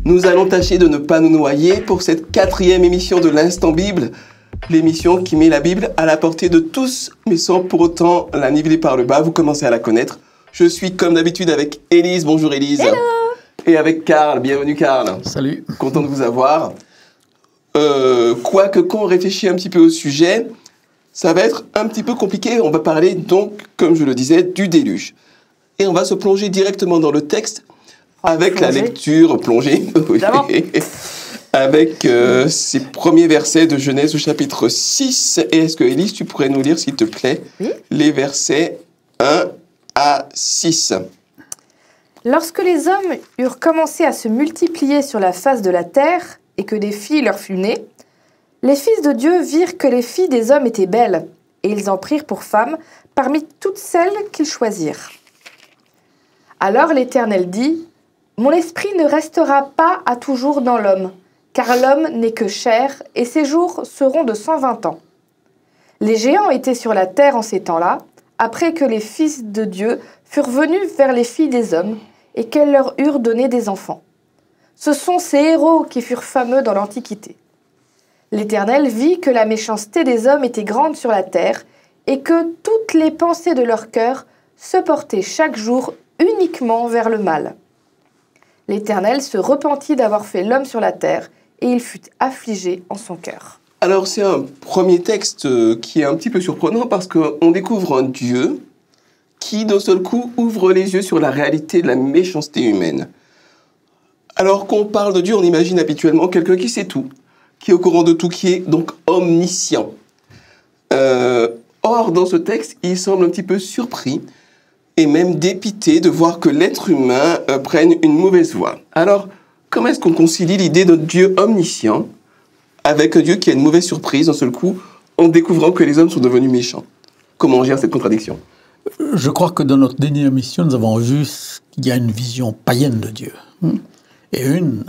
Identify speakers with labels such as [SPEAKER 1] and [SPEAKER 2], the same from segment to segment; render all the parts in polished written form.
[SPEAKER 1] Nous allons tâcher de ne pas nous noyer pour cette 4e émission de l'Instant Bible, l'émission qui met la Bible à la portée de tous, mais sans pour autant la niveler par le bas. Vous commencez à la connaître. Je suis comme d'habitude avec Élise. Bonjour Élise.
[SPEAKER 2] Hello.
[SPEAKER 1] Et avec Karl. Bienvenue Karl.
[SPEAKER 3] Salut.
[SPEAKER 1] Content de vous avoir. Quoique quand on réfléchit un petit peu au sujet, ça va être un petit peu compliqué. On va parler donc, comme je le disais, du déluge. Et on va se plonger directement dans le texte avec la lecture plongée. Oui. Avec ces premiers versets de Genèse au chapitre 6. Et est-ce que, Élise, tu pourrais nous lire, s'il te plaît, les versets 1 à 6.
[SPEAKER 2] Lorsque les hommes eurent commencé à se multiplier sur la face de la terre et que des filles leur furent nées, les fils de Dieu virent que les filles des hommes étaient belles, et ils en prirent pour femmes parmi toutes celles qu'ils choisirent. Alors l'Éternel dit : Mon esprit ne restera pas à toujours dans l'homme, car l'homme n'est que chair, et ses jours seront de 120 ans. Les géants étaient sur la terre en ces temps-là, après que les fils de Dieu furent venus vers les filles des hommes, et qu'elles leur eurent donné des enfants. Ce sont ces héros qui furent fameux dans l'Antiquité. L'Éternel vit que la méchanceté des hommes était grande sur la terre, et que toutes les pensées de leur cœur se portaient chaque jour uniquement vers le mal. L'Éternel se repentit d'avoir fait l'homme sur la terre, et il fut affligé en son cœur.
[SPEAKER 1] Alors c'est un premier texte qui est un petit peu surprenant parce qu'on découvre un Dieu qui d'un seul coup ouvre les yeux sur la réalité de la méchanceté humaine. Alors qu'on parle de Dieu, on imagine habituellement quelqu'un qui sait tout, qui est au courant de tout, qui est donc omniscient. Or, dans ce texte, il semble un petit peu surpris et même dépité de voir que l'être humain prenne une mauvaise voie. Alors, comment est-ce qu'on concilie l'idée d'un Dieu omniscient avec un Dieu qui a une mauvaise surprise d'un seul coup en découvrant que les hommes sont devenus méchants? Comment on gère cette contradiction?
[SPEAKER 3] Je crois que dans notre dernière émission, nous avons vu qu'il y a une vision païenne de Dieu. Et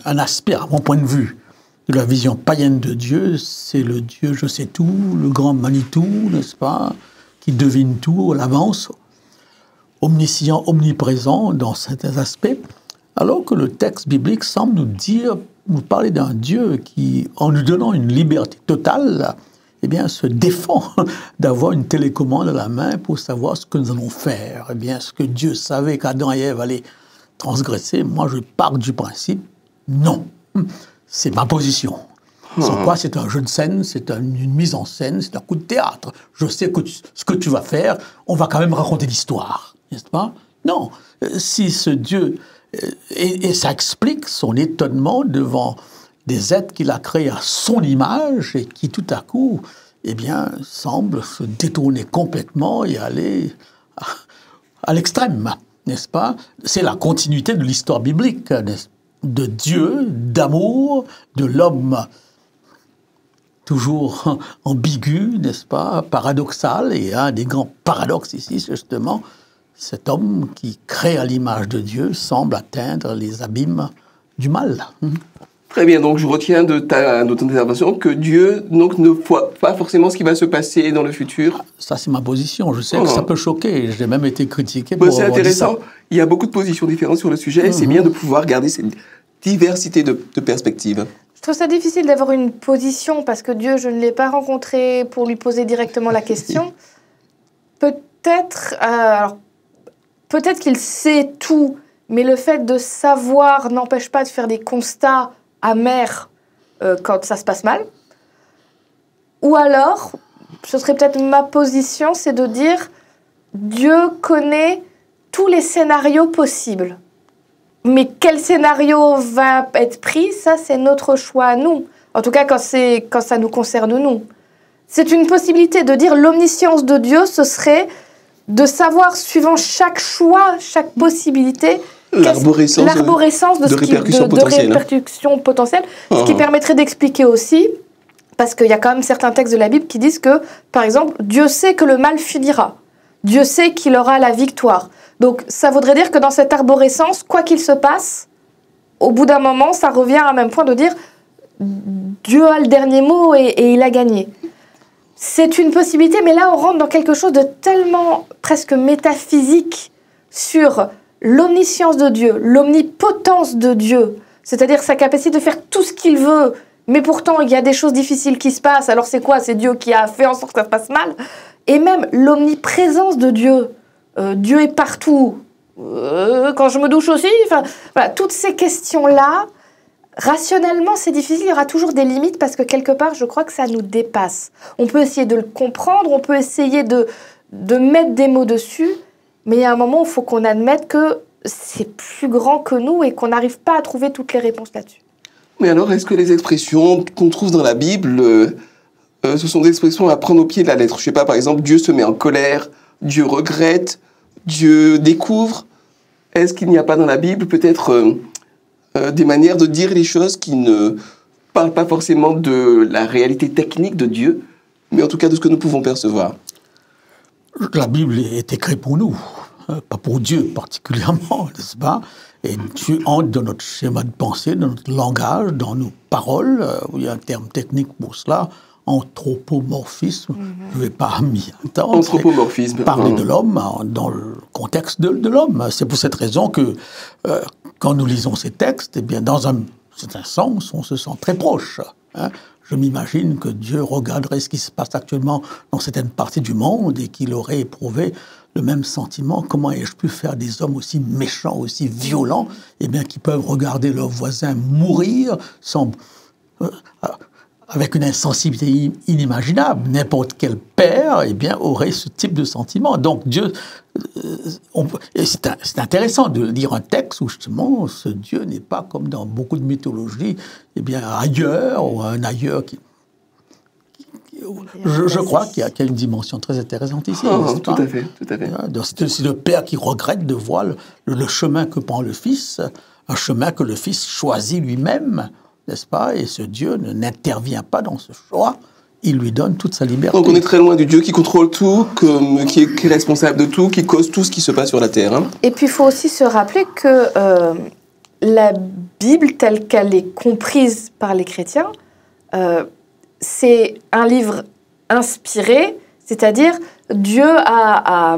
[SPEAKER 3] un aspect, à mon point de vue, de la vision païenne de Dieu, c'est le Dieu je sais tout, le grand Manitou, n'est-ce pas, qui devine tout à l'avance, omniscient, omniprésent dans certains aspects, alors que le texte biblique semble nous parler d'un Dieu qui, en nous donnant une liberté totale, eh bien, se défend d'avoir une télécommande à la main pour savoir ce que nous allons faire. Eh bien, ce que Dieu savait qu'Adam et Ève allaient transgresser, moi je pars du principe, non. C'est ma position. Sans quoi, c'est un jeu de scène, c'est une mise en scène, c'est un coup de théâtre. Je sais que ce que tu vas faire, on va quand même raconter l'histoire, n'est-ce pas? Non. Si ce Dieu... Et ça explique son étonnement devant des êtres qu'il a créés à son image et qui, tout à coup, eh bien, semblent se détourner complètement et aller à l'extrême, n'est-ce pas? C'est la continuité de l'histoire biblique, de Dieu, d'amour, de l'homme toujours ambigu, n'est-ce pas, paradoxal, et un des grands paradoxes ici, justement, cet homme qui crée à l'image de Dieu semble atteindre les abîmes du mal.
[SPEAKER 1] Très bien, donc je retiens de ton intervention que Dieu donc, ne voit pas forcément ce qui va se passer dans le futur.
[SPEAKER 3] Ça, c'est ma position. Je sais que ça peut choquer. J'ai même été critiqué pour
[SPEAKER 1] c'est
[SPEAKER 3] avoir dit ça.
[SPEAKER 1] intéressant. Il y a beaucoup de positions différentes sur le sujet et c'est bien de pouvoir garder cette diversité de perspectives.
[SPEAKER 2] Je trouve ça difficile d'avoir une position parce que Dieu, je ne l'ai pas rencontré pour lui poser directement la question. Peut-être qu'il sait tout, mais le fait de savoir n'empêche pas de faire des constats amers quand ça se passe mal. Ou alors, ce serait peut-être ma position, c'est de dire Dieu connaît tous les scénarios possibles. Mais quel scénario va être pris, ça c'est notre choix à nous. En tout cas, quand ça nous concerne nous. C'est une possibilité de dire l'omniscience de Dieu, ce serait de savoir, suivant chaque choix, chaque possibilité, l'arborescence de répercussions potentielles. Ce qui permettrait d'expliquer aussi, parce qu'il y a quand même certains textes de la Bible qui disent que, par exemple, Dieu sait que le mal finira. Dieu sait qu'il aura la victoire. Donc, ça voudrait dire que dans cette arborescence, quoi qu'il se passe, au bout d'un moment, ça revient à un même point de dire Dieu a le dernier mot et il a gagné. C'est une possibilité, mais là, on rentre dans quelque chose de tellement presque métaphysique sur l'omniscience de Dieu, l'omnipotence de Dieu, c'est-à-dire sa capacité de faire tout ce qu'il veut, mais pourtant il y a des choses difficiles qui se passent. Alors c'est quoi? C'est Dieu qui a fait en sorte que ça se passe mal. Et même l'omniprésence de Dieu. Dieu est partout. Quand je me douche aussi, voilà, toutes ces questions-là, rationnellement, c'est difficile. Il y aura toujours des limites parce que quelque part, je crois que ça nous dépasse. On peut essayer de le comprendre, on peut essayer de mettre des mots dessus, mais il y a un moment où il faut qu'on admette que c'est plus grand que nous et qu'on n'arrive pas à trouver toutes les réponses là-dessus.
[SPEAKER 1] Mais alors, est-ce que les expressions qu'on trouve dans la Bible, ce sont des expressions à prendre au pied de la lettre? Je sais pas, par exemple, Dieu se met en colère, Dieu regrette, Dieu découvre. Est-ce qu'il n'y a pas dans la Bible peut-être des manières de dire les choses qui ne parlent pas forcément de la réalité technique de Dieu, mais en tout cas de ce que nous pouvons percevoir?
[SPEAKER 3] La Bible est écrite pour nous, pas pour Dieu particulièrement, n'est-ce pas? Et Dieu entre dans notre schéma de pensée, dans notre langage, dans nos paroles. Il y a un terme technique pour cela, anthropomorphisme. Je ne vais pas m'y attendre.
[SPEAKER 1] Anthropomorphisme.
[SPEAKER 3] Parler de l'homme dans le contexte de l'homme. C'est pour cette raison que quand nous lisons ces textes, eh bien, dans un certain sens, on se sent très proche. Hein. Je m'imagine que Dieu regarderait ce qui se passe actuellement dans certaines parties du monde et qu'il aurait éprouvé le même sentiment. Comment ai-je pu faire des hommes aussi méchants, aussi violents, eh bien, qui peuvent regarder leurs voisins mourir sans... avec une insensibilité inimaginable. N'importe quel père, eh bien, aurait ce type de sentiment. Donc Dieu, c'est intéressant de lire un texte où justement ce Dieu n'est pas comme dans beaucoup de mythologies, eh bien ailleurs ou un ailleurs qui. Je crois qu'il y a une dimension très intéressante ici.
[SPEAKER 1] Tout à fait, tout à fait.
[SPEAKER 3] C'est le père qui regrette de voir le chemin que prend le fils, un chemin que le fils choisit lui-même. N'est-ce pas? Et ce Dieu n'intervient pas dans ce choix. Il lui donne toute sa liberté.
[SPEAKER 1] Donc on est très loin du Dieu qui contrôle tout, qui est responsable de tout, qui cause tout ce qui se passe sur la terre. Hein.
[SPEAKER 2] Et puis il faut aussi se rappeler que la Bible, telle qu'elle est comprise par les chrétiens, c'est un livre inspiré, c'est-à-dire Dieu a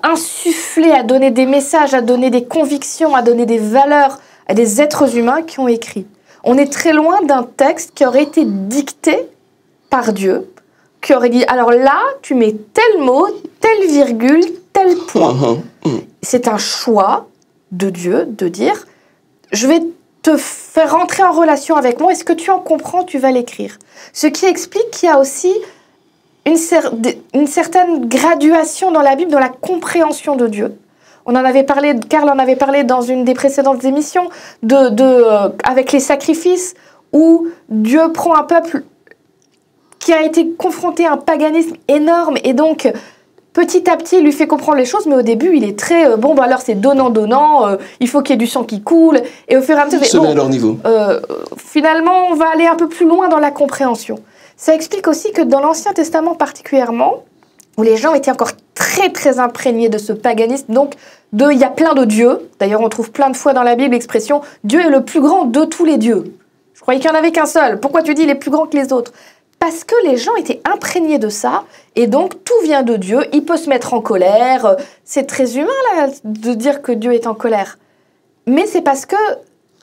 [SPEAKER 2] insufflé, a donné des messages, a donné des convictions, a donné des valeurs à des êtres humains qui ont écrit. On est très loin d'un texte qui aurait été dicté par Dieu, qui aurait dit, alors là, tu mets tel mot, telle virgule, tel point. C'est un choix de Dieu de dire, je vais te faire rentrer en relation avec moi, est-ce que tu en comprends, tu vas l'écrire. Ce qui explique qu'il y a aussi une certaine graduation dans la Bible, dans la compréhension de Dieu. On en avait parlé, Karl en avait parlé dans une des précédentes émissions, avec les sacrifices, où Dieu prend un peuple qui a été confronté à un paganisme énorme, et donc petit à petit il lui fait comprendre les choses, mais au début il est très, alors c'est donnant, il faut qu'il y ait du sang qui coule, et au fur et à mesure...
[SPEAKER 1] Se met à leur niveau.
[SPEAKER 2] Finalement, on va aller un peu plus loin dans la compréhension. Ça explique aussi que dans l'Ancien Testament particulièrement, où les gens étaient encore très très imprégnés de ce paganisme, donc il y a plein de dieux. D'ailleurs, on trouve plein de fois dans la Bible l'expression « Dieu est le plus grand de tous les dieux ». Je croyais qu'il n'y en avait qu'un seul. Pourquoi tu dis « il est plus grand que les autres » ? Parce que les gens étaient imprégnés de ça, et donc tout vient de Dieu. Il peut se mettre en colère. C'est très humain là, de dire que Dieu est en colère. Mais c'est parce que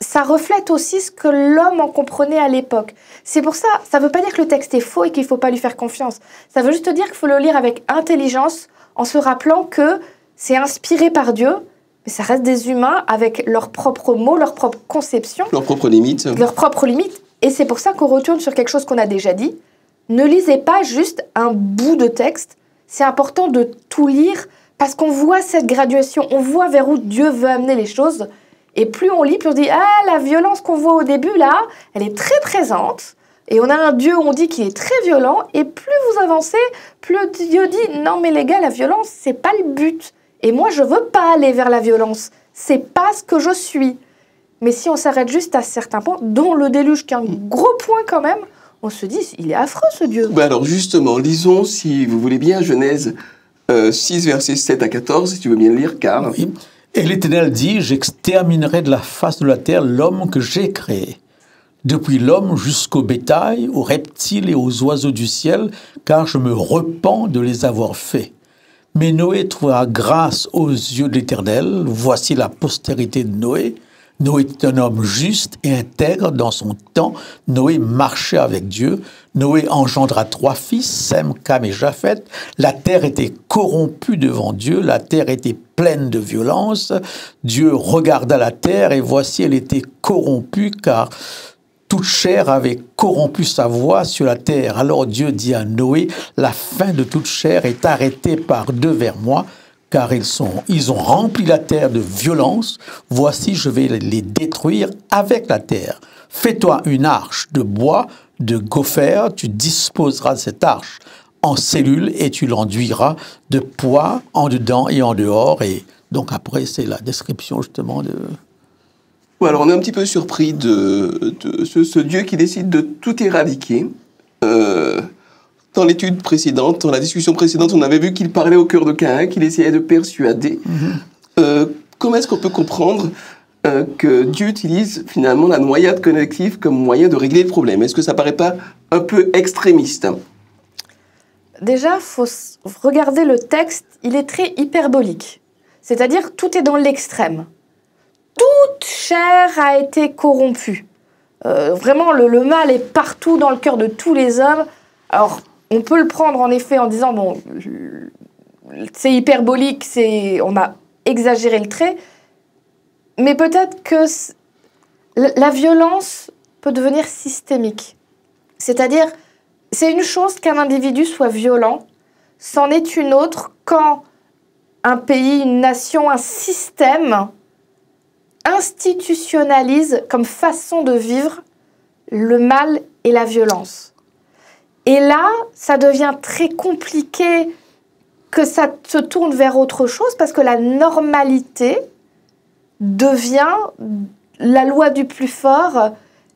[SPEAKER 2] ça reflète aussi ce que l'homme en comprenait à l'époque. C'est pour ça, ça ne veut pas dire que le texte est faux et qu'il ne faut pas lui faire confiance. Ça veut juste dire qu'il faut le lire avec intelligence, en se rappelant que c'est inspiré par Dieu, mais ça reste des humains avec leurs propres mots, leurs propres conceptions.
[SPEAKER 1] Leurs propres limites.
[SPEAKER 2] Leurs propres limites. Et c'est pour ça qu'on retourne sur quelque chose qu'on a déjà dit. Ne lisez pas juste un bout de texte. C'est important de tout lire parce qu'on voit cette graduation, on voit vers où Dieu veut amener les choses. Et plus on lit, plus on se dit « Ah, la violence qu'on voit au début, là, elle est très présente. » Et on a un Dieu où on dit qu'il est très violent. Et plus vous avancez, plus Dieu dit « Non, mais les gars, la violence, c'est pas le but. Et moi, je veux pas aller vers la violence. C'est pas ce que je suis. » Mais si on s'arrête juste à certains points, dont le déluge, qui est un gros point quand même, on se dit « Il est affreux, ce Dieu. »
[SPEAKER 1] Alors justement, lisons, si vous voulez bien, Genèse 6, versets 7 à 14, si tu veux bien le lire, Karl.
[SPEAKER 3] Oui. Et l'Éternel dit, j'exterminerai de la face de la terre l'homme que j'ai créé, depuis l'homme jusqu'au bétail, aux reptiles et aux oiseaux du ciel, car je me repens de les avoir faits. Mais Noé trouva grâce aux yeux de l'Éternel. Voici la postérité de Noé, Noé était un homme juste et intègre dans son temps. Noé marchait avec Dieu. Noé engendra 3 fils, Sem, Cam et Japheth. La terre était corrompue devant Dieu. La terre était pleine de violence. Dieu regarda la terre et voici, elle était corrompue car toute chair avait corrompu sa voix sur la terre. Alors Dieu dit à Noé, la fin de toute chair est arrêtée par 2 vers moi. Car ils ont rempli la terre de violence. Voici, je vais les détruire avec la terre. Fais-toi une arche de bois, de gopher. Tu disposeras de cette arche en cellules et tu l'enduiras de poids en dedans et en dehors. Et donc après, c'est la description justement de...
[SPEAKER 1] Ouais, alors on est un petit peu surpris de ce Dieu qui décide de tout éradiquer. Dans l'étude précédente, dans la discussion précédente, on avait vu qu'il parlait au cœur de Caïn, qu'il essayait de persuader. Comment est-ce qu'on peut comprendre que Dieu utilise finalement la noyade collective comme moyen de régler le problème? Est-ce que ça paraît pas un peu extrémiste?
[SPEAKER 2] Déjà, il faut regarder le texte, il est très hyperbolique. C'est-à-dire, tout est dans l'extrême. Toute chair a été corrompue. Vraiment, le mal est partout dans le cœur de tous les hommes. Alors, on peut le prendre en effet en disant, bon, c'est hyperbolique, on a exagéré le trait, mais peut-être que la violence peut devenir systémique. C'est-à-dire, c'est une chose qu'un individu soit violent, c'en est une autre quand un pays, une nation, un système institutionnalise comme façon de vivre le mal et la violence. Et là, ça devient très compliqué que ça se tourne vers autre chose parce que la normalité devient la loi du plus fort,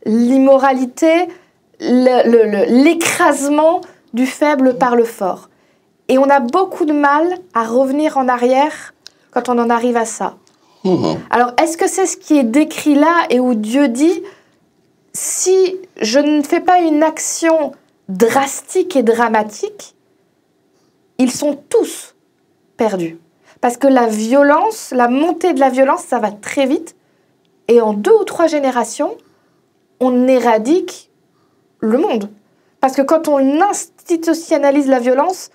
[SPEAKER 2] l'immoralité, l'écrasement du faible par le fort. Et on a beaucoup de mal à revenir en arrière quand on en arrive à ça. Alors, est-ce que c'est ce qui est décrit là et où Dieu dit « Si je ne fais pas une action drastique et dramatique, ils sont tous perdus. » Parce que la violence, la montée de la violence, ça va très vite. Et en 2 ou 3 générations, on éradique le monde. Parce que quand on institutionnalise la violence,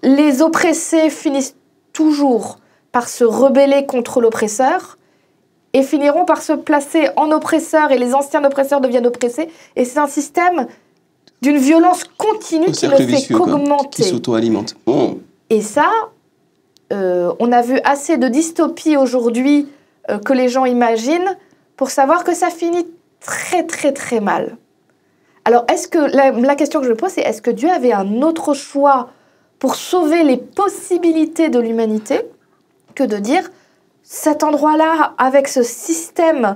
[SPEAKER 2] les oppressés finissent toujours par se rebeller contre l'oppresseur et finiront par se placer en oppresseur et les anciens oppresseurs deviennent oppressés. Et c'est un système d'une violence continue qui ne fait qu'augmenter.
[SPEAKER 1] Qui s'auto-alimente.
[SPEAKER 2] Et ça, on a vu assez de dystopies aujourd'hui que les gens imaginent pour savoir que ça finit très très très mal. Alors, est-ce que la question que je me pose, c'est est-ce que Dieu avait un autre choix pour sauver les possibilités de l'humanité que de dire cet endroit-là, avec ce système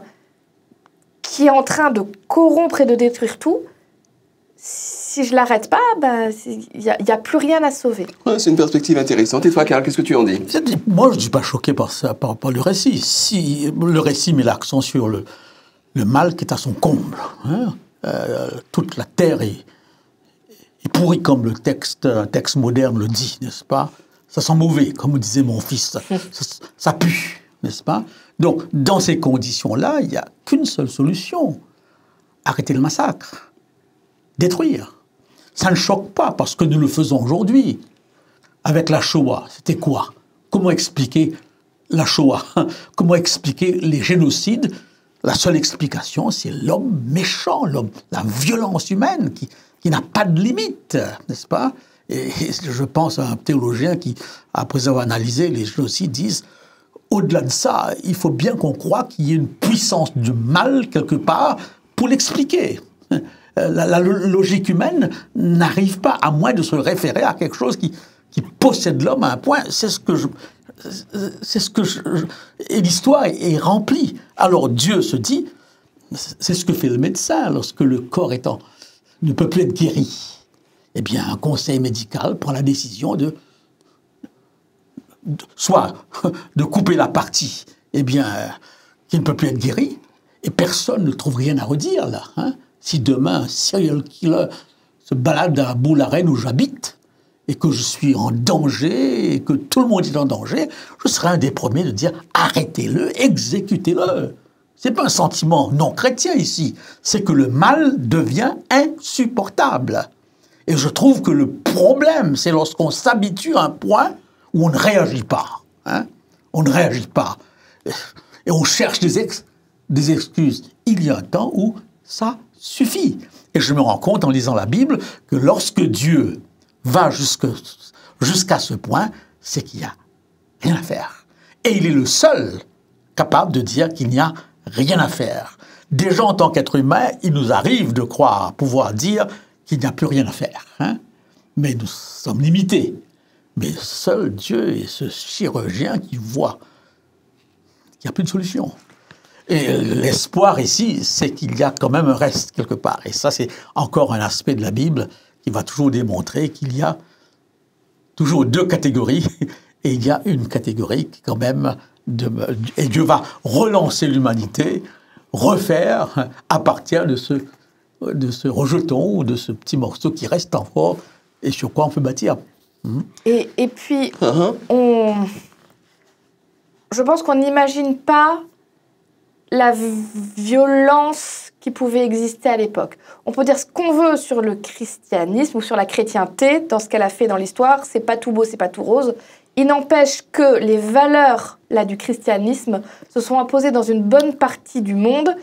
[SPEAKER 2] qui est en train de corrompre et de détruire tout, si je ne l'arrête pas, il n'y a plus rien à sauver.
[SPEAKER 1] Ouais, c'est une perspective intéressante. Et toi, Karl, qu'est-ce que tu en dis?
[SPEAKER 3] Moi, je ne suis pas choqué par ça, par le récit. Si le récit met l'accent sur le mal qui est à son comble, hein, toute la terre est pourrie comme un texte moderne le dit, n'est-ce pas? Ça sent mauvais, comme disait mon fils. Ça pue, n'est-ce pas? Donc, dans ces conditions-là, il n'y a qu'une seule solution. Arrêter le massacre. Détruire. Ça ne choque pas parce que nous le faisons aujourd'hui. Avec la Shoah, c'était quoi? Comment expliquer la Shoah? Comment expliquer les génocides? La seule explication, c'est l'homme méchant, la violence humaine qui n'a pas de limite, n'est-ce pas? Et je pense à un théologien qui, après avoir analysé les génocides, disent au-delà de ça, il faut bien qu'on croie qu'il y ait une puissance du mal quelque part pour l'expliquer. La logique humaine n'arrive pas, à moins de se référer à quelque chose qui possède l'homme à un point. Et l'histoire est remplie. Alors Dieu se dit, c'est ce que fait le médecin lorsque le corps ne peut plus être guéri. Eh bien, un conseil médical prend la décision soit de couper la partie, qui ne peut plus être guérie, et personne ne trouve rien à redire là. Hein. Si demain un serial killer se balade à Boularen où j'habite, et que je suis en danger, et que tout le monde est en danger, je serai un des premiers de dire arrêtez-le, exécutez-le. C'est pas un sentiment non chrétien ici. C'est que le mal devient insupportable. Et je trouve que le problème, c'est lorsqu'on s'habitue à un point où on ne réagit pas. Hein? On ne réagit pas. Et on cherche des excuses. Il y a un temps où ça suffit. Et je me rends compte en lisant la Bible que lorsque Dieu va jusqu'à ce point, c'est qu'il n'y a rien à faire. Et il est le seul capable de dire qu'il n'y a rien à faire. Déjà, en tant qu'être humain, il nous arrive de croire, pouvoir dire qu'il n'y a plus rien à faire. Hein? Mais nous sommes limités. Mais seul Dieu est ce chirurgien qui voit qu'il n'y a plus de solution. Et l'espoir ici, c'est qu'il y a quand même un reste quelque part. Et ça, c'est encore un aspect de la Bible qui va toujours démontrer qu'il y a toujours deux catégories. Et il y a une catégorie qui quand même... et Dieu va relancer l'humanité, refaire à partir de ce rejeton ou de ce petit morceau qui reste encore et sur quoi on peut bâtir.
[SPEAKER 2] Et puis, je pense qu'on n'imagine pas la violence qui pouvait exister à l'époque. On peut dire ce qu'on veut sur le christianisme ou sur la chrétienté, dans ce qu'elle a fait dans l'histoire, c'est pas tout beau, c'est pas tout rose. Il n'empêche que les valeurs là, du christianisme se sont imposées dans une bonne partie du monde.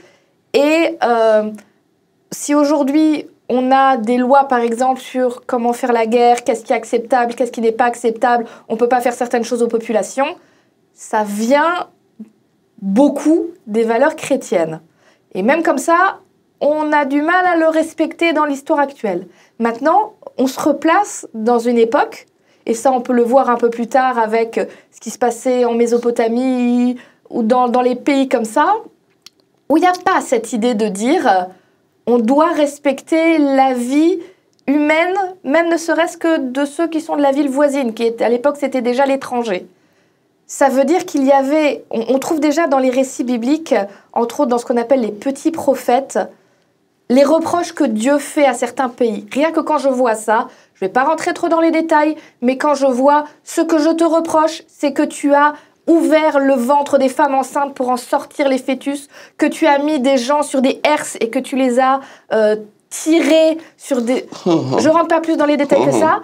[SPEAKER 2] Et si aujourd'hui, on a des lois, par exemple, sur comment faire la guerre, qu'est-ce qui est acceptable, qu'est-ce qui n'est pas acceptable, on ne peut pas faire certaines choses aux populations, ça vient beaucoup des valeurs chrétiennes. Et même comme ça, on a du mal à le respecter dans l'histoire actuelle. Maintenant, on se replace dans une époque, et ça on peut le voir un peu plus tard avec ce qui se passait en Mésopotamie ou dans les pays comme ça, où il n'y a pas cette idée de dire on doit respecter la vie humaine, même ne serait-ce que de ceux qui sont de la ville voisine, qui à l'époque c'était déjà l'étranger. Ça veut dire qu'il y avait, on trouve déjà dans les récits bibliques, entre autres dans ce qu'on appelle les petits prophètes, les reproches que Dieu fait à certains pays. Rien que quand je vois ça, je ne vais pas rentrer trop dans les détails, mais quand je vois ce que je te reproche, c'est que tu as ouvert le ventre des femmes enceintes pour en sortir les fœtus, que tu as mis des gens sur des herses et que tu les as tirés sur des... Je rentre pas plus dans les détails que ça.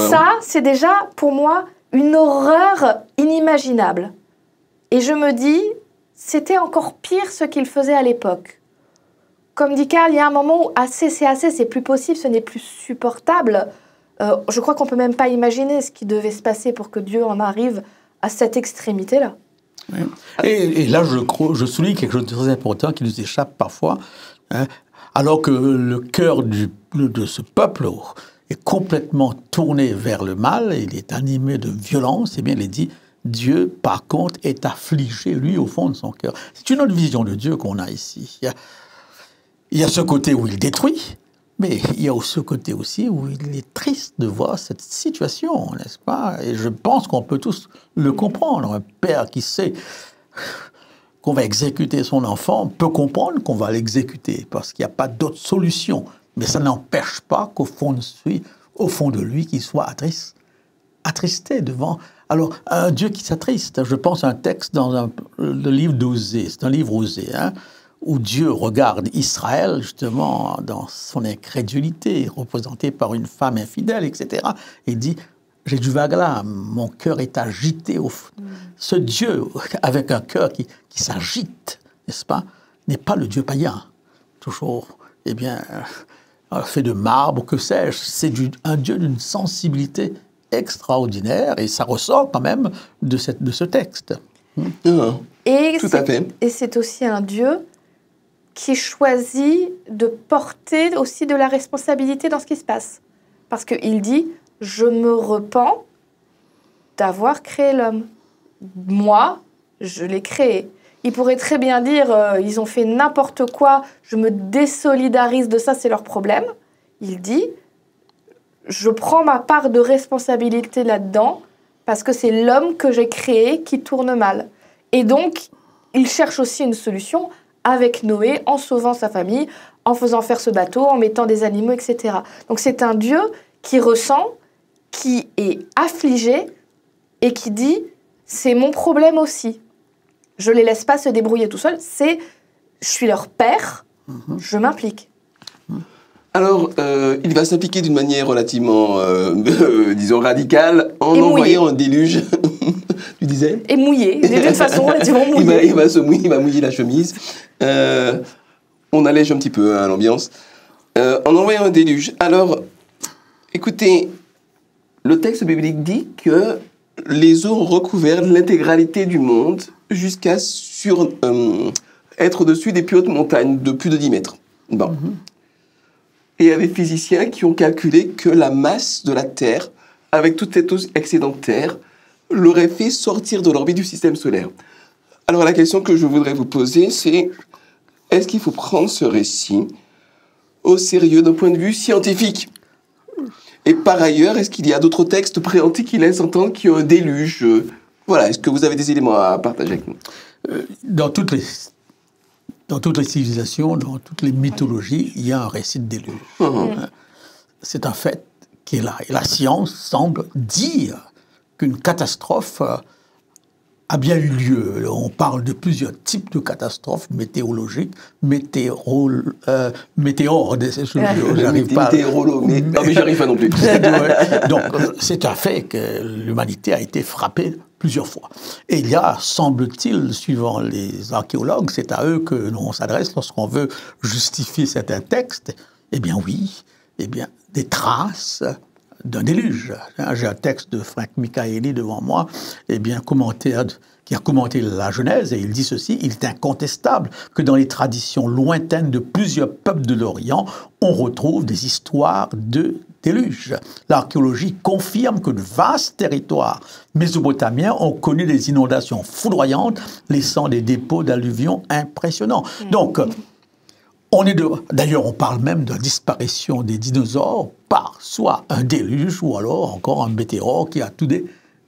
[SPEAKER 2] Ça, c'est déjà, pour moi, une horreur inimaginable. Et je me dis, c'était encore pire ce qu'il faisait à l'époque. Comme dit Karl, il y a un moment où assez, c'est plus possible, ce n'est plus supportable. Je crois qu'on ne peut même pas imaginer ce qui devait se passer pour que Dieu en arrive à cette extrémité-là.
[SPEAKER 3] Oui. Et là, je souligne quelque chose de très important qui nous échappe parfois, hein, alors que le cœur de ce peuple est complètement tourné vers le mal, il est animé de violence, et bien il est dit, Dieu, par contre, est affligé, lui, au fond de son cœur. C'est une autre vision de Dieu qu'on a ici. Il y a ce côté où il détruit, mais il y a ce côté aussi où il est triste de voir cette situation, n'est-ce pas? Et je pense qu'on peut tous le comprendre. Un père qui sait qu'on va exécuter son enfant peut comprendre qu'on va l'exécuter parce qu'il n'y a pas d'autre solution. Mais ça n'empêche pas qu'au fond de lui, qu'il soit attristé devant... Alors, un Dieu qui s'attriste, je pense à un texte dans le livre d'Osée, c'est un livre Osée, hein, où Dieu regarde Israël, justement, dans son incrédulité, représentée par une femme infidèle, etc. Et dit, j'ai du vague-là, mon cœur est agité. Ce Dieu, avec un cœur qui s'agite, n'est-ce pas, n'est pas le Dieu païen. Toujours, eh bien, fait de marbre, que sais-je. C'est un Dieu d'une sensibilité extraordinaire, et ça ressort quand même de ce texte.
[SPEAKER 2] Et
[SPEAKER 1] tout à fait.
[SPEAKER 2] Et c'est aussi un Dieu qui choisit de porter aussi de la responsabilité dans ce qui se passe. Parce qu'il dit, je me repens d'avoir créé l'homme. Moi, je l'ai créé. Il pourrait très bien dire, ils ont fait n'importe quoi, je me désolidarise de ça, c'est leur problème. Il dit, je prends ma part de responsabilité là-dedans, parce que c'est l'homme que j'ai créé qui tourne mal. Et donc, il cherche aussi une solution avec Noé, en sauvant sa famille, en faisant faire ce bateau, en mettant des animaux, etc. Donc c'est un Dieu qui ressent, qui est affligé et qui dit « c'est mon problème aussi ». Je ne les laisse pas se débrouiller tout seuls, c'est je suis leur père, je m'implique.
[SPEAKER 1] Alors, il va s'impliquer d'une manière relativement, disons, radicale en
[SPEAKER 2] Et
[SPEAKER 1] envoyant un déluge. Tu disais?
[SPEAKER 2] Et mouillé, d'une façon relativement mouillée.
[SPEAKER 1] Il va mouiller la chemise. On allège un petit peu hein, l'ambiance. En envoyant un déluge. Alors, écoutez, le texte biblique dit que les eaux ont recouvert l'intégralité du monde jusqu'à être au-dessus des plus hautes montagnes de plus de 10 mètres. Bon. Et il y a des physiciens qui ont calculé que la masse de la Terre, avec toute cette eau excédentaire, l'aurait fait sortir de l'orbite du système solaire. Alors la question que je voudrais vous poser, c'est est-ce qu'il faut prendre ce récit au sérieux d'un point de vue scientifique? Et par ailleurs, est-ce qu'il y a d'autres textes préantiques qui laissent entendre qu'il y a un déluge? Voilà, est-ce que vous avez des éléments à partager avec nous?
[SPEAKER 3] Dans toutes les civilisations, dans toutes les mythologies, il y a un récit de déluge. C'est un fait qui est là. Et la science semble dire qu'une catastrophe a bien eu lieu. On parle de plusieurs types de catastrophes météorologiques, météores, j'arrive pas.
[SPEAKER 1] Météorologues, mais j'arrive pas non plus.
[SPEAKER 3] Donc, c'est un fait que l'humanité a été frappée plusieurs fois. Et il y a, semble-t-il, suivant les archéologues, c'est à eux que l'on s'adresse lorsqu'on veut justifier certains textes. Eh bien oui, des traces d'un déluge. J'ai un texte de Frank Michaeli devant moi, qui a commenté la Genèse, et il dit ceci: il est incontestable que dans les traditions lointaines de plusieurs peuples de l'Orient, on retrouve des histoires de déluge. L'archéologie confirme que de vastes territoires mésopotamiens ont connu des inondations foudroyantes, laissant des dépôts d'alluvions impressionnants. Donc, d'ailleurs, on parle même de la disparition des dinosaures par soit un déluge ou alors encore un météore qui a tout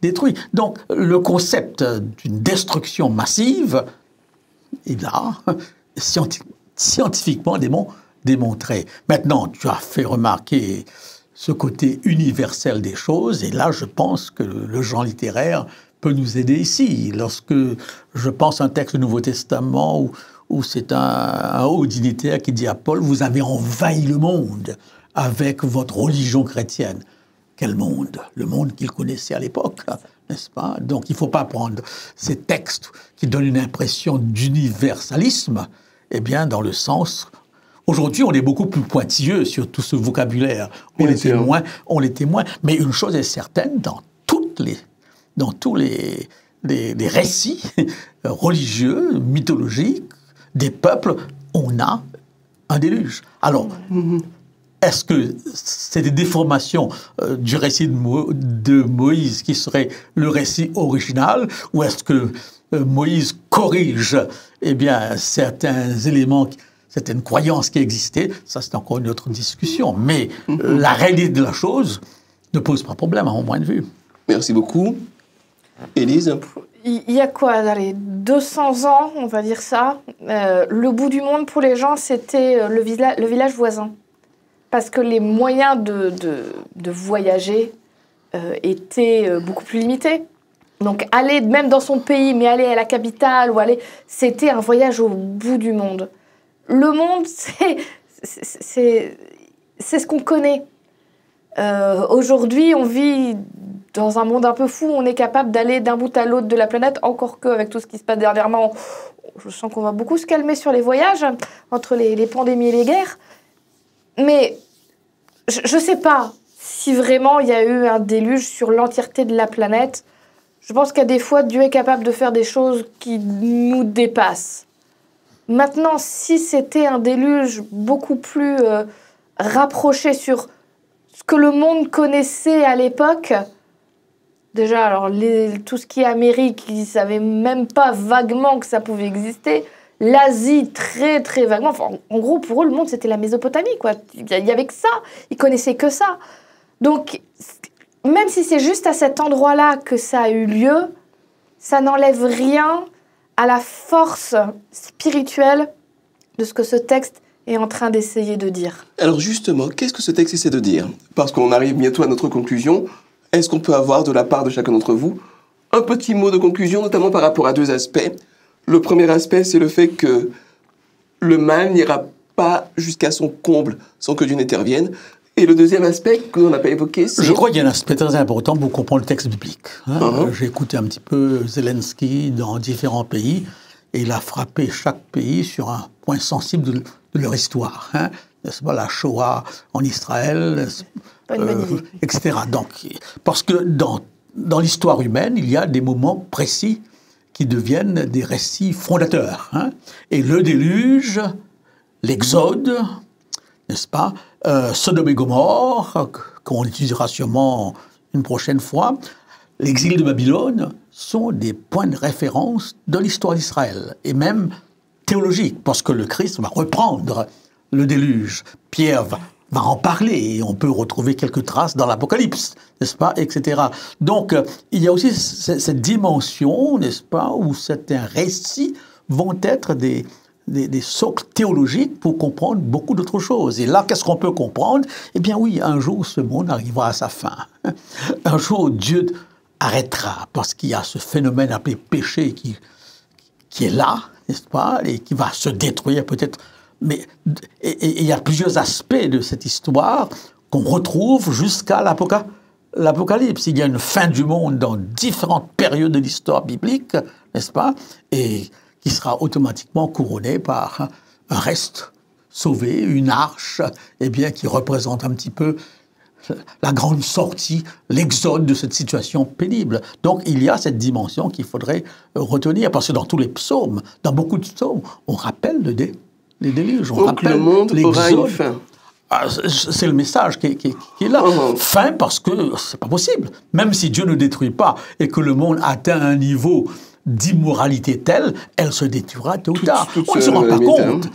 [SPEAKER 3] détruit. Donc, le concept d'une destruction massive est là, scientifiquement démontré. Maintenant, tu as fait remarquer ce côté universel des choses, et là, je pense que le genre littéraire peut nous aider ici. Lorsque je pense à un texte du Nouveau Testament où c'est un haut dignitaire qui dit à Paul: vous avez envahi le monde avec votre religion chrétienne. Quel monde? Le monde qu'il connaissait à l'époque, n'est-ce pas? Donc il ne faut pas prendre ces textes qui donnent une impression d'universalisme, dans le sens... Aujourd'hui, on est beaucoup plus pointilleux sur tout ce vocabulaire. On l'était moins. Mais une chose est certaine, dans tous les récits religieux, mythologiques, des peuples, on a un déluge. Alors, est-ce que c'est des déformations du récit de Moïse qui serait le récit original, ou est-ce que Moïse corrige certains éléments, certaines croyances qui existaient? Ça, c'est encore une autre discussion. Mais la réalité de la chose ne pose pas problème, à mon point de vue.
[SPEAKER 1] Merci beaucoup. Élise?
[SPEAKER 2] Il y a quoi, allez, 200 ans, on va dire ça. Le bout du monde, pour les gens, c'était le village voisin. Parce que les moyens de voyager étaient beaucoup plus limités. Donc aller même dans son pays, mais aller à la capitale, c'était un voyage au bout du monde. Le monde, c'est ce qu'on connaît. Aujourd'hui, on vit dans un monde un peu fou. On est capable d'aller d'un bout à l'autre de la planète, encore qu'avec tout ce qui se passe dernièrement, je sens qu'on va beaucoup se calmer sur les voyages, entre les pandémies et les guerres. Mais je ne sais pas si vraiment il y a eu un déluge sur l'entièreté de la planète. Je pense qu'à des fois, Dieu est capable de faire des choses qui nous dépassent. Maintenant, si c'était un déluge beaucoup plus rapproché sur ce que le monde connaissait à l'époque, déjà, alors tout ce qui est Amérique, ils ne savaient même pas vaguement que ça pouvait exister. L'Asie, très, très vaguement. Enfin, en gros, pour eux, le monde, c'était la Mésopotamie, quoi. Il y avait que ça. Ils connaissaient que ça. Donc, même si c'est juste à cet endroit-là que ça a eu lieu, ça n'enlève rien à la force spirituelle de ce que ce texte est en train d'essayer de dire.
[SPEAKER 1] Alors justement, qu'est-ce que ce texte essaie de dire? Parce qu'on arrive bientôt à notre conclusion. Est-ce qu'on peut avoir de la part de chacun d'entre vous un petit mot de conclusion, notamment par rapport à deux aspects? Le premier aspect, c'est le fait que le mal n'ira pas jusqu'à son comble sans que Dieu n'intervienne. Et le deuxième aspect que l'on n'a pas évoqué, c'est...
[SPEAKER 3] Je crois qu'il y a un aspect très important pour comprendre le texte biblique. J'ai écouté un petit peu Zelensky dans différents pays, et il a frappé chaque pays sur un point sensible de leur histoire. N'est-ce pas, la Shoah en Israël, etc. Donc, parce que dans l'histoire humaine, il y a des moments précis qui deviennent des récits fondateurs. Et le déluge, l'Exode, n'est-ce pas, Sodome et Gomorrhe, qu'on utilisera sûrement une prochaine fois, l'exil de Babylone, sont des points de référence de l'histoire d'Israël, et même théologique, parce que le Christ va reprendre le déluge. Pierre va en parler, et on peut retrouver quelques traces dans l'Apocalypse, n'est-ce pas, etc. Donc, il y a aussi cette dimension, n'est-ce pas, où certains récits vont être des socles théologiques pour comprendre beaucoup d'autres choses. Et là, qu'est-ce qu'on peut comprendre? Eh bien oui, un jour, ce monde arrivera à sa fin. Un jour, Dieu arrêtera, parce qu'il y a ce phénomène appelé péché qui est là, n'est-ce pas, et qui va se détruire peut-être. Mais il y a plusieurs aspects de cette histoire qu'on retrouve jusqu'à l'Apocalypse. Il y a une fin du monde dans différentes périodes de l'histoire biblique, n'est-ce pas, et qui sera automatiquement couronné par un reste sauvé, une arche, eh bien, qui représente un petit peu la grande sortie, l'exode de cette situation pénible. Donc, il y a cette dimension qu'il faudrait retenir, parce que dans tous les psaumes, dans beaucoup de psaumes, on rappelle les déluges, on rappelle
[SPEAKER 1] le monde aura une fin.
[SPEAKER 3] C'est le message qui est là. Fin parce que c'est pas possible. Même si Dieu ne détruit pas et que le monde atteint un niveau d'immoralité telle, elle se détruira tôt ou tard. On ne se rend pas compte.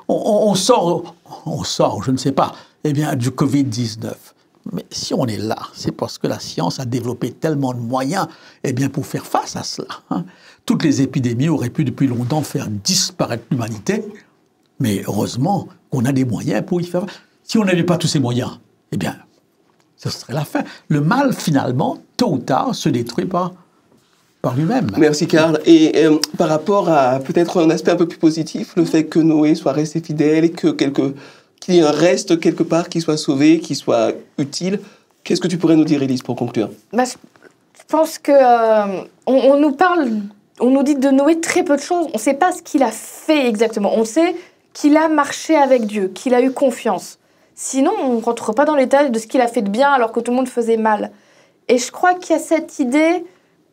[SPEAKER 3] On sort, je ne sais pas, eh bien, du Covid-19. Mais si on est là, c'est parce que la science a développé tellement de moyens, eh bien, pour faire face à cela. Toutes les épidémies auraient pu depuis longtemps faire disparaître l'humanité, mais heureusement qu'on a des moyens pour y faire face. Si on n'avait pas tous ces moyens, eh bien, ce serait la fin. Le mal, finalement, tôt ou tard, se détruit par lui-même.
[SPEAKER 1] Merci Karl. Et par rapport à peut-être un aspect un peu plus positif, le fait que Noé soit resté fidèle et qu'il y ait un reste quelque part qui soit sauvé, qui soit utile, qu'est-ce que tu pourrais nous dire, Élise, pour conclure?
[SPEAKER 2] Je pense que on nous dit de Noé très peu de choses. On ne sait pas ce qu'il a fait exactement. On sait qu'il a marché avec Dieu, qu'il a eu confiance. Sinon, on ne rentre pas dans les détails de ce qu'il a fait de bien alors que tout le monde faisait mal. Et je crois qu'il y a cette idée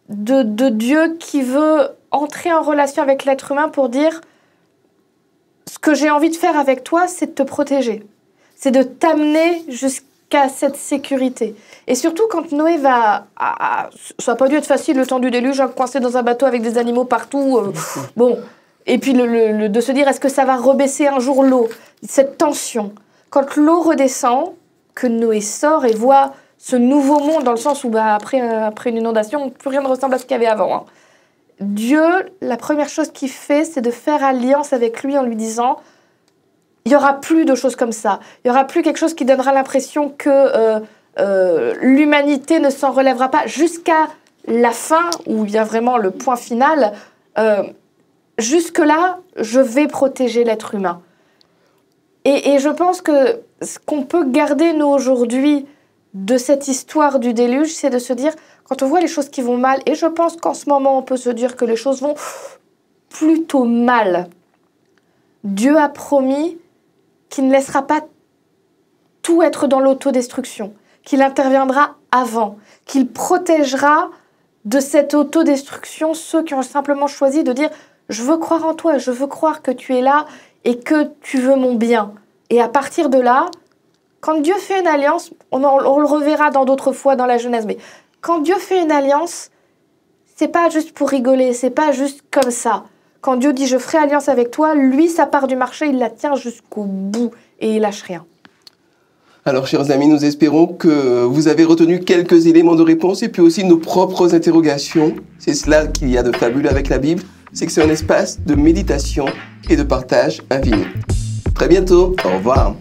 [SPEAKER 2] de Dieu qui veut entrer en relation avec l'être humain pour dire « Ce que j'ai envie de faire avec toi, c'est de te protéger. C'est de t'amener jusqu'à cette sécurité. » Et surtout, quand Noé va... ça n'a pas dû être facile le temps du déluge, coincé dans un bateau avec des animaux partout. Bon. Et puis de se dire, est-ce que ça va rebaisser un jour l'eau? Cette tension. Quand l'eau redescend, que Noé sort et voit ce nouveau monde, dans le sens où après une inondation, plus rien ne ressemble à ce qu'il y avait avant. Dieu, la première chose qu'il fait, c'est de faire alliance avec lui en lui disant il n'y aura plus de choses comme ça. Il n'y aura plus quelque chose qui donnera l'impression que l'humanité ne s'en relèvera pas jusqu'à la fin, où il y a vraiment le point final. Jusque-là, je vais protéger l'être humain. Et je pense que ce qu'on peut garder, nous, aujourd'hui, de cette histoire du déluge, c'est de se dire, quand on voit les choses qui vont mal, et je pense qu'en ce moment, on peut se dire que les choses vont plutôt mal, Dieu a promis qu'il ne laissera pas tout être dans l'autodestruction, qu'il interviendra avant, qu'il protégera de cette autodestruction ceux qui ont simplement choisi de dire « Je veux croire en toi, je veux croire que tu es là et que tu veux mon bien. » Et à partir de là, quand Dieu fait une alliance, on le reverra dans d'autres fois dans la Genèse, mais quand Dieu fait une alliance, c'est pas juste pour rigoler, c'est pas juste comme ça. Quand Dieu dit « Je ferai alliance avec toi », lui, sa part du marché, il la tient jusqu'au bout et il lâche rien.
[SPEAKER 1] Alors, chers amis, nous espérons que vous avez retenu quelques éléments de réponse et puis aussi nos propres interrogations. C'est cela qu'il y a de fabuleux avec la Bible, c'est que c'est un espace de méditation et de partage infini. Très bientôt, au revoir.